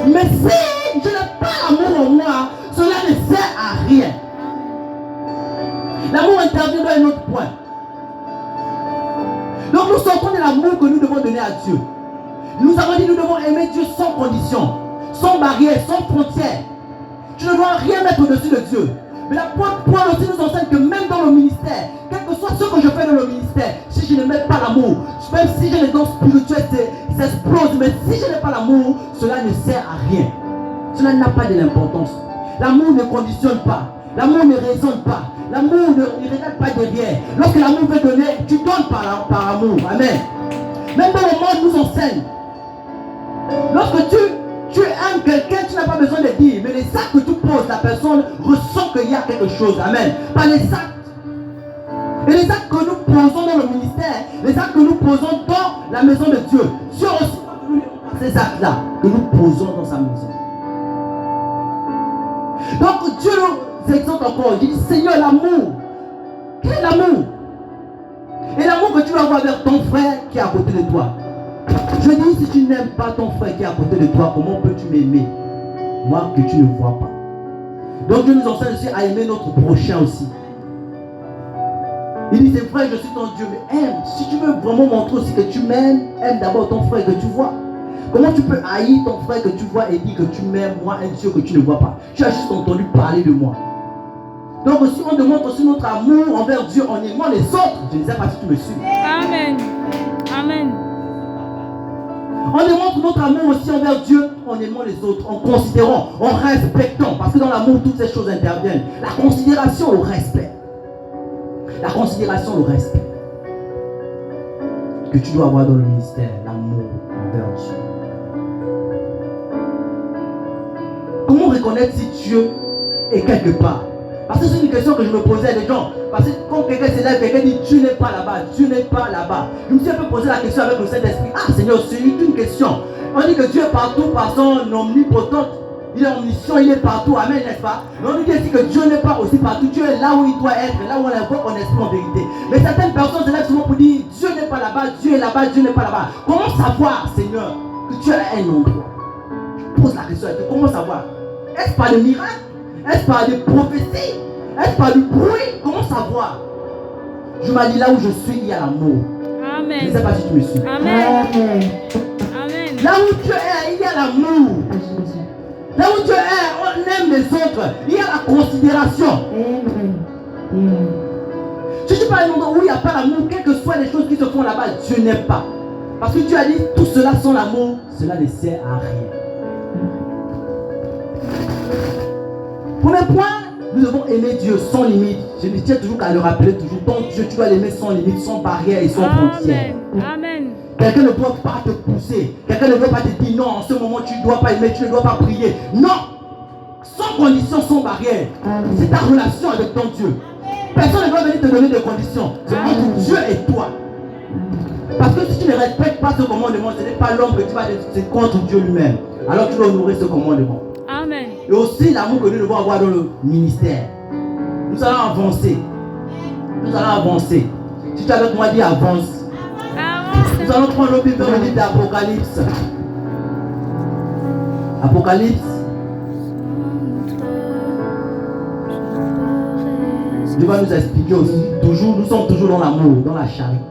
Mais si je n'ai pas l'amour en moi, cela ne sert à rien. L'amour intervient dans un autre point. Donc nous sortons de l'amour que nous devons donner à Dieu. Nous avons dit que nous devons aimer Dieu sans condition, sans barrière, sans frontière. Tu ne dois rien mettre au-dessus de Dieu. Mais l'apôtre Paul aussi nous enseigne que même dans le ministère, quel que soit ce que je fais dans le ministère, si je ne mets pas l'amour, même si j'ai les dons spirituels, ça explose. Mais si je n'ai pas l'amour, cela ne sert à rien. Cela n'a pas de l'importance. L'amour ne conditionne pas. L'amour ne raisonne pas. L'amour ne regarde pas derrière. Lorsque l'amour veut donner, tu donnes par amour. Amen. Même dans le monde nous enseigne. Lorsque tu aimes quelqu'un, tu n'as pas besoin de dire. Mais les actes que tu poses, la personne ressent qu'il y a quelque chose. Amen. Pas les actes. Et les actes que nous posons dans le ministère, les actes que nous posons dans la maison de Dieu, Dieu aussi va nous ces actes-là que nous posons dans sa maison. Donc Dieu nous exhorte encore. Il dit, Seigneur, l'amour. Quel est l'amour? Et l'amour que tu vas avoir vers ton frère qui est à côté de toi. Je dis, si tu n'aimes pas ton frère qui est à côté de toi, comment peux-tu m'aimer? Moi que tu ne vois pas. Donc Dieu nous enseigne aussi à aimer notre prochain aussi. Il dit, c'est vrai, je suis ton Dieu, mais aime. Si tu veux vraiment montrer aussi que tu m'aimes, aime d'abord ton frère que tu vois. Comment tu peux haïr ton frère que tu vois et dire que tu m'aimes, moi, un Dieu que tu ne vois pas? Tu as juste entendu parler de moi. Donc aussi, on demande aussi notre amour envers Dieu en aimant les autres. Je ne sais pas si tu me suis. Amen. Amen. On démontre notre amour aussi envers Dieu en aimant les autres, en considérant, en respectant. Parce que dans l'amour, toutes ces choses interviennent. La considération, le respect. La considération, le respect. Que tu dois avoir dans le ministère, l'amour envers Dieu. Comment reconnaître si Dieu est quelque part? Parce que c'est une question que je me posais à des gens. Parce que quand quelqu'un s'élève, quelqu'un dit tu n'es pas là-bas, Dieu n'est pas là-bas. Je me suis un peu posé la question avec le Saint-Esprit. Ah Seigneur, c'est une question. On dit que Dieu est partout par son omnipotence. Il est omniscient, il est partout. Amen, n'est-ce pas? Mais on dit aussi que Dieu n'est pas aussi partout. Dieu est là où il doit être, là où on l'invoque en esprit en vérité. Mais certaines personnes s'élèvent souvent pour dire Dieu n'est pas là-bas, Dieu est là-bas, Dieu n'est pas là-bas. Comment savoir, Seigneur, que tu as un endroit? Je pose la question à Dieu. Comment savoir? Est-ce par le miracle? Est-ce par des prophéties? Est-ce par du bruit? Comment savoir? Je m'as dit là où je suis, il y a l'amour. Amen. Je ne sais pas si tu me suis. Amen. Amen. Là où tu es, il y a l'amour. Là où tu es, on aime les autres. Il y a la considération. Si tu parles d'un endroit où il n'y a pas l'amour, quelles que soient les choses qui se font là-bas, Dieu n'aime pas. Parce que tu as dit, tout cela sans l'amour, cela ne sert à rien. Premier point, nous devons aimer Dieu sans limite. Je me tiens toujours qu'à le rappeler toujours. Ton Dieu, tu dois l'aimer sans limite, sans barrière et sans frontière. Amen. Quelqu'un ne doit pas te pousser. Quelqu'un ne doit pas te dire non, en ce moment tu ne dois pas aimer, tu ne dois pas prier. Non! Sans condition, sans barrière. C'est ta relation avec ton Dieu. Personne ne doit venir te donner des conditions. C'est entre Dieu et toi. Parce que si tu ne respectes pas ce commandement, ce n'est pas l'homme que tu vas dire, c'est contre Dieu lui-même. Alors tu dois honorer ce commandement. Amen. Et aussi l'amour que nous devons avoir dans le ministère. Nous allons avancer. Nous allons avancer. Si tu es avec moi, dis avance. Nous allons prendre le Bible dans le livre d'Apocalypse. Apocalypse. Dieu va nous expliquer aussi. Toujours, nous sommes toujours dans l'amour, dans la charité.